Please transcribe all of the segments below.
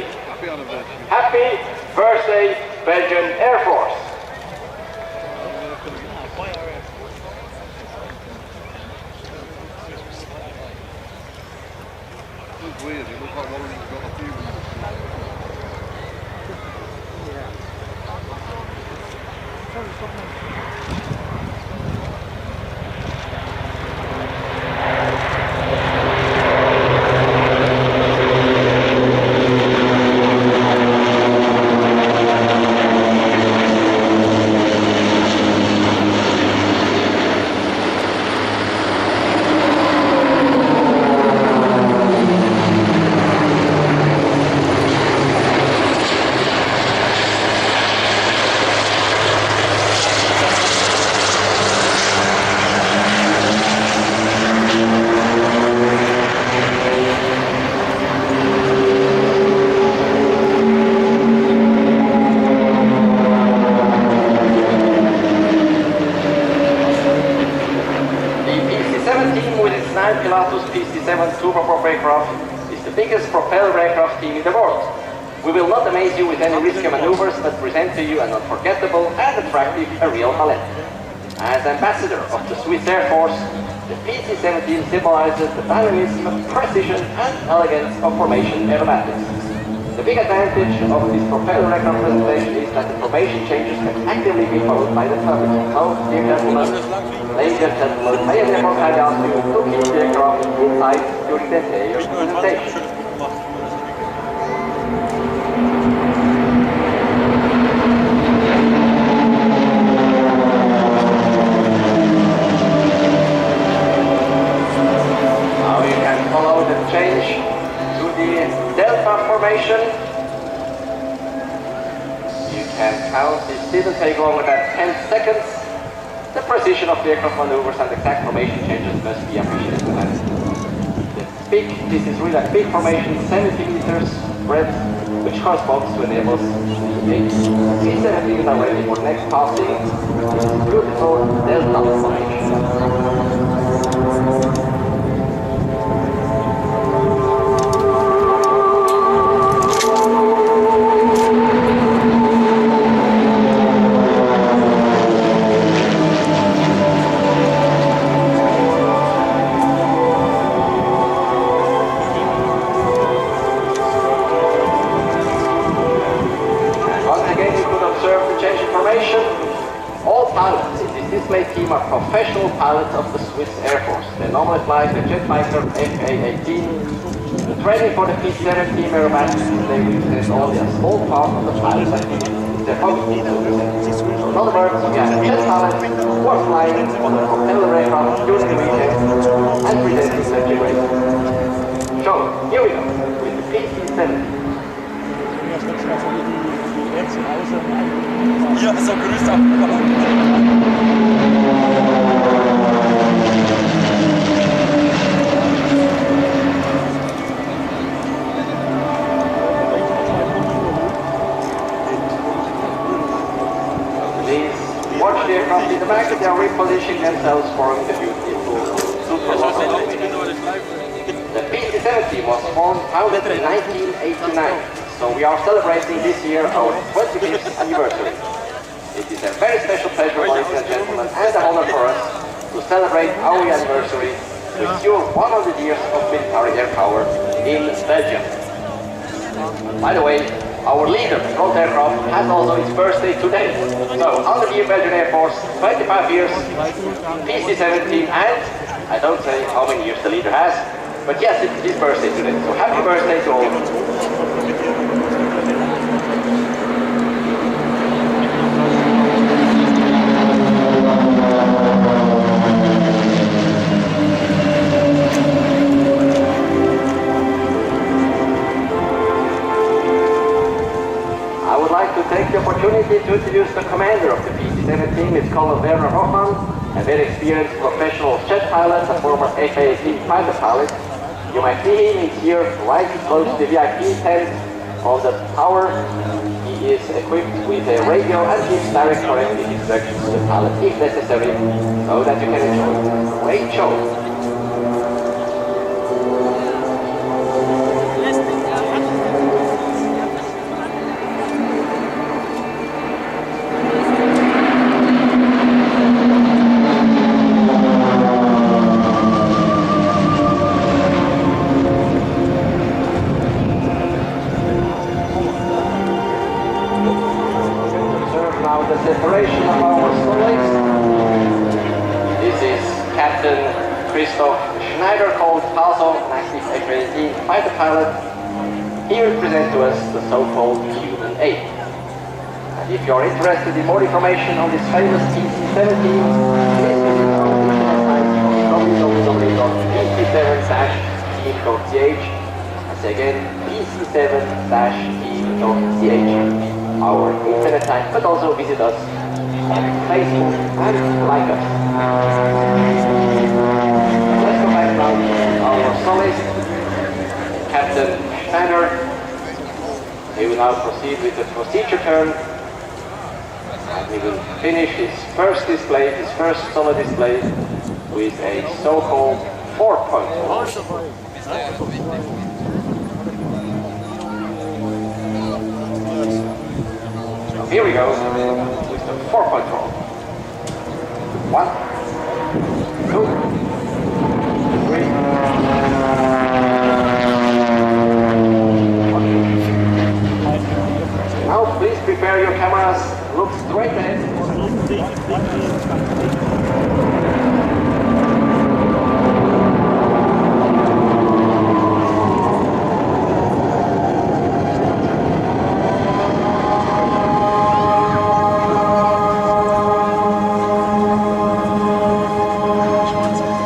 PC-17. Happy birthday, Belgian Air Force. Looks weird, it looks like one of them's got a few. PC-7 turboprop aircraft is the biggest propeller aircraft team in the world. We will not amaze you with any risky maneuvers, but present to you an unforgettable and attractive aerial ballet. As ambassador of the Swiss Air Force, the PC-17 symbolizes the dynamism, precision and elegance of formation aerobatics. The big advantage of this propeller aircraft presentation is that the formation changes can actively be followed by the public. So, dear gentlemen, ladies and gentlemen, may I therefore kindly ask you to keep the aircraft inside during the entire presentation. Now you can follow the change to the delta formation. You can count, it didn't take longer than 10 seconds. The precision of the aircraft maneuvers and exact formation changes must be appreciated. This is really a big formation, 70 meters breadth, which corresponds to enables the PC-17 are ready for next passing. This is beautiful delta formation. All pilots in this display team are professional pilots of the Swiss Air Force. They normally fly the jet fighter FA-18. The training for the PC-17 aerobatics display represents only a small part of the pilot's activity. Their hobby is to present. So in other words, we have jet pilots who are flying on the propeller aircraft during the weekend and presenting such a race. So, here we go with the PC-17. Ja, so grüßt auch. Please watch the aircraft in the back. They are repositioning themselves for the beautiful super. The PC-17 was founded in 1989. So we are celebrating this year our 25th anniversary. It is a very special pleasure, ladies and gentlemen, and an honor for us to celebrate our anniversary with your 100 years of military air power in Belgium. By the way, our leader, front aircraft, has also its birthday today. So, 100-year Belgian Air Force, 25 years, PC-17, and I don't say how many years the leader has, but yes, it's his birthday today. So happy birthday to all of you. Take the opportunity to introduce the commander of the PC-17, it's Colonel Werner Hoffmann, a very experienced professional jet pilot, a former FA-18 fighter pilot. You might see him, he's here right close to the VIP tent on the tower. He is equipped with a radio and gives direct corrective instructions to the pilot if necessary, so that you can enjoy a great show. separation of our solace. This is Captain Christoph Schneider, called also an active accredited fighter pilot. He will present to us the so-called human aid. And if you are interested in more information on this famous PC-7 team, please visit our internet site www.pc7-team.ch. I say again, pc7-team.ch. Our internet site, but also visit us on Facebook and like us. Let's go back now to our solace, Captain Schneider. He will now proceed with the procedure turn, and he will finish his first display, his first solo display, with a so-called 4-point roll. So here we go with the 4-point roll. 1, 2, 3. Now please prepare your cameras, look straight ahead.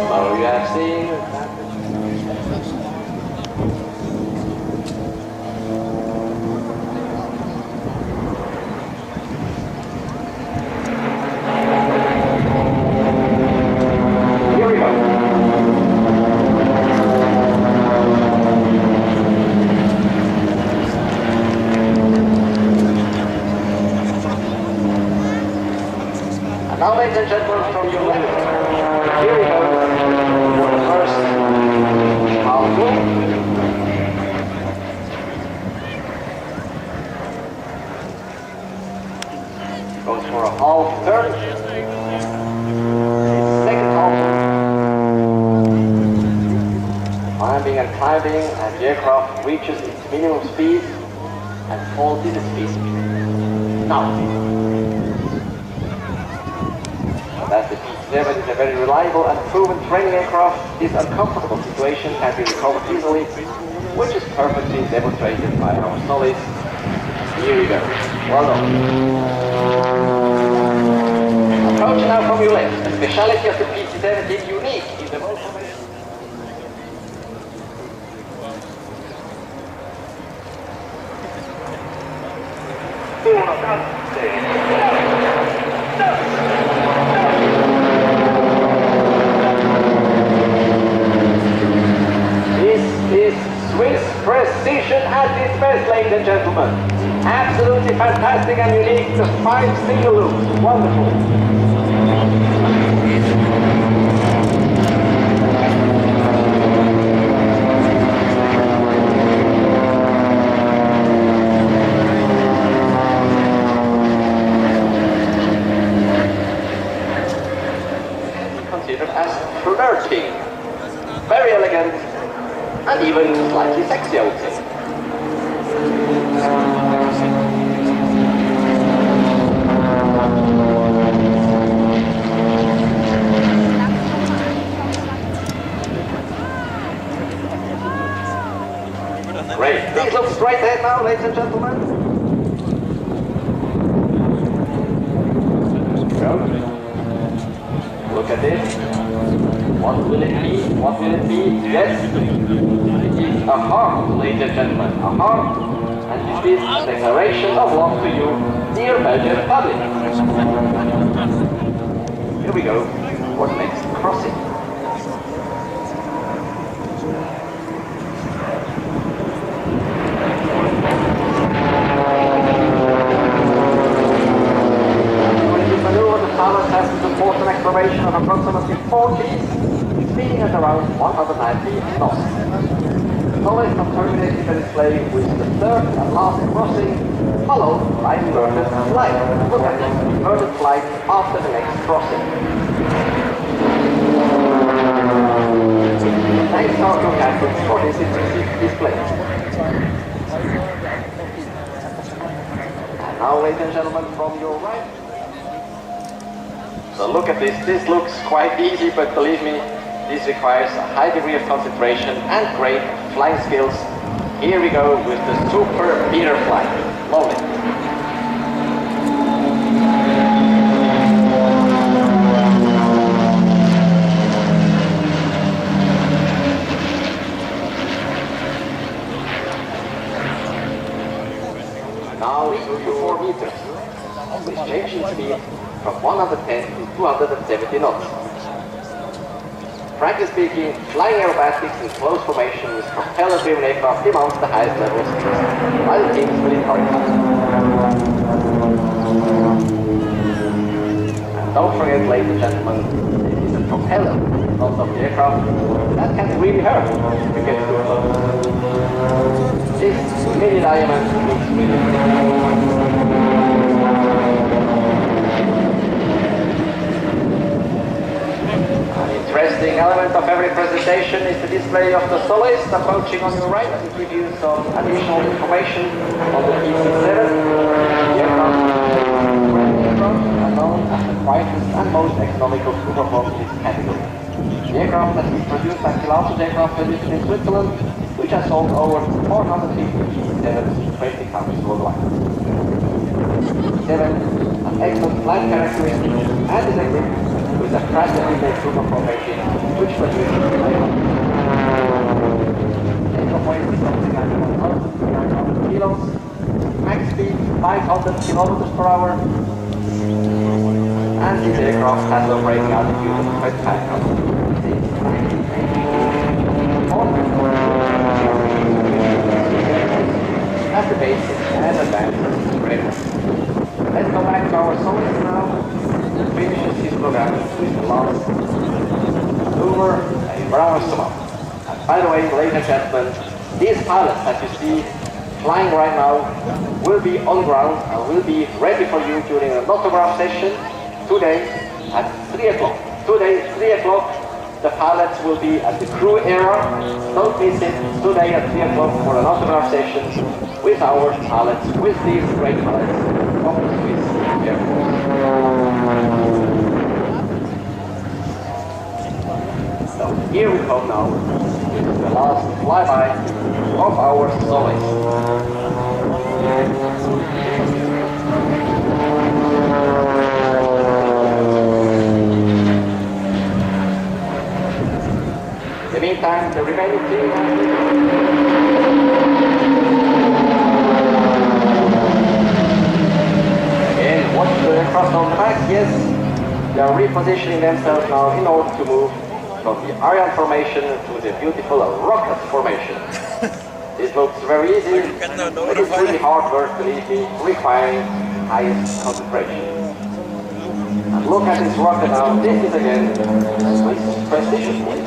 So you have seen now, ladies and gentlemen, from your left, here we go for the first half loop. Goes for a half turn. Second half loop. Climbing and climbing, and the aircraft reaches its minimum speed and falls in its speed. Now. As the PC-7 is a very reliable and proven training aircraft, this uncomfortable situation can be recovered easily, which is perfectly demonstrated by our solace. Here we go. Well done. Approach now from your left. The speciality of the PC-7 is unique in the most Swiss precision at its best, ladies and gentlemen. Absolutely fantastic and unique. The 5 single loops. Wonderful. Considered as flirting. Very elegant. And even slightly sexy, I would say. Great. Please look straight ahead now, ladies and gentlemen. Look at this. What will it be? What will it be? Yes, it is a heart, ladies and gentlemen, a heart, and it is a declaration of love to you, dear Belgian Republic. Here we go for the next crossing. When you maneuver, the pilot has to support an acceleration of approximately 4 Gs. Speeding at around 190 knots. Solace has terminated the display with the third and last crossing, followed by inverted flight. Look at this, inverted flight after the next crossing. Thanks to our captains for this impressive display. And now, ladies and gentlemen, from your right, So look at this. This looks quite easy, but believe me, this requires a high degree of concentration and great flying skills. Here we go with the super beater flight. Lovely. Now 2 to 4 meters. With changing speed from 110 to 270 knots. Frankly speaking, flying aerobatics in close formation with propeller-driven aircraft demands the highest level of skills, while the teams will encourage that. And don't forget, ladies and gentlemen, this is a propeller, not of the aircraft. That can really hurt if you get too close. This mini diamond looks really good. Interesting element of every presentation is the display of the soloist approaching on your right to give you some additional information on the PC-7. The aircraft are known as the quietest and most economical turboprop in its category. The aircraft has been produced by Pilatus Aircraft produced in Switzerland, which has sold over 450 PC-7s in 20 countries worldwide. PC-7 has excellent flight characteristics and is equipped with a practically made turboprop engine, which produces takeoff weight is something like 1,300 kilos, max speed 500 kilometers per hour, and this aircraft has an operating altitude of 25 knots. As the basic and advanced framework. Let's go back to our soloist now. Finishes his program with the last maneuver and Browns them up. And by the way, ladies and gentlemen, these pilots that you see flying right now will be on ground and will be ready for you during an autograph session today at 3 o'clock. Today, 3 o'clock, the pilots will be at the crew area. Don't miss it. Today at 3 o'clock for an autograph session with our pilots, with these great pilots of the Swiss Air Force. So here we come now with the last flyby of our soloist. In the meantime, the remaining team again, watch the aircraft on the back. Yes, they are repositioning themselves now in order to move from the Ariane formation to the beautiful rocket formation. This looks very easy, but it's really hard work, believe me, requiring highest concentration. And look at this rocket now. This is again a Swiss precision plate.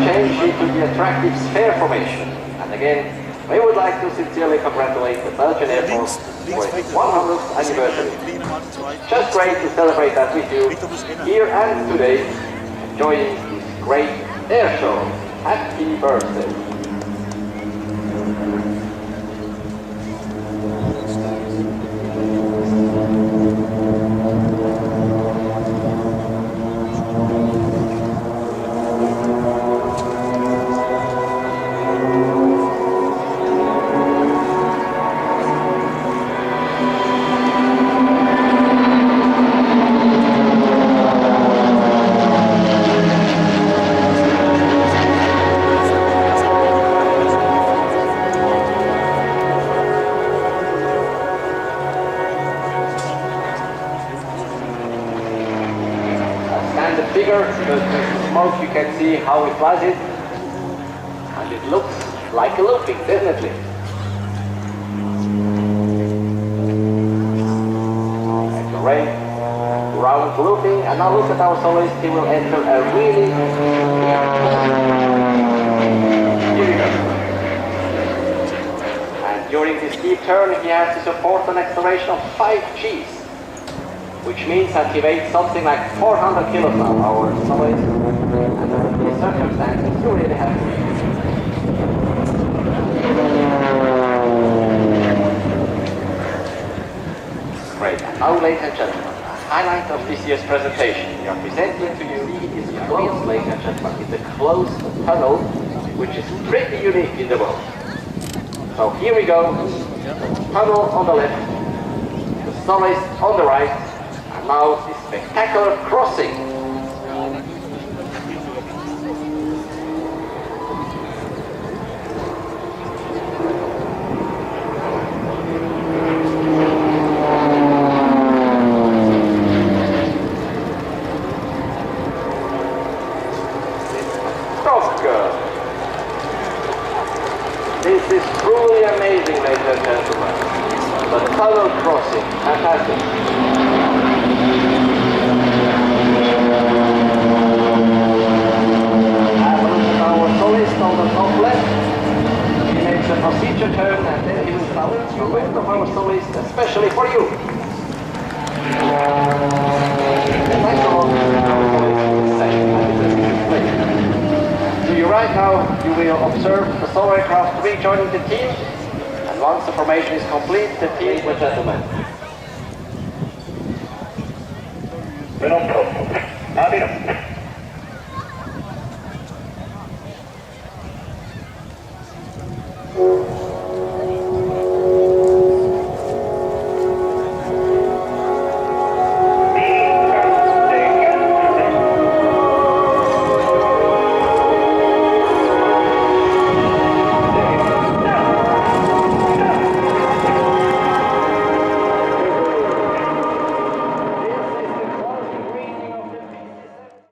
Change into the attractive sphere formation. And again, we would like to sincerely congratulate the Belgian Air Force for its 100th anniversary. Just great to celebrate that with you here and today, enjoying this great air show. Happy birthday. Because with the smoke you can see how it was it, and it looks like a looping, definitely. Like a great round looping, and now look at our soloist, he will enter a really here we go. And during this deep turn he has to support an acceleration of 5 Gs. which means that he weighs something like 400 kilos now, our soloist. And under these circumstances, you really have to. Great. And now, ladies and gentlemen, the highlight of this year's presentation. We are presenting to you this closed, ladies and gentlemen, it's a closed tunnel, which is pretty unique in the world. So here we go, the tunnel on the left, the soloist on the right, and now this spectacular crossing. This is truly amazing, ladies and gentlemen. The tunnel crossing, fantastic. Have a look at our solist on the top left. He makes a procedure turn and then he will salute you with our solist, especially for you. Thanks a lot. To your right now, you will observe the solar aircraft rejoining the team, and once the formation is complete, the team will gentlemen. Pronto. Abbiamo.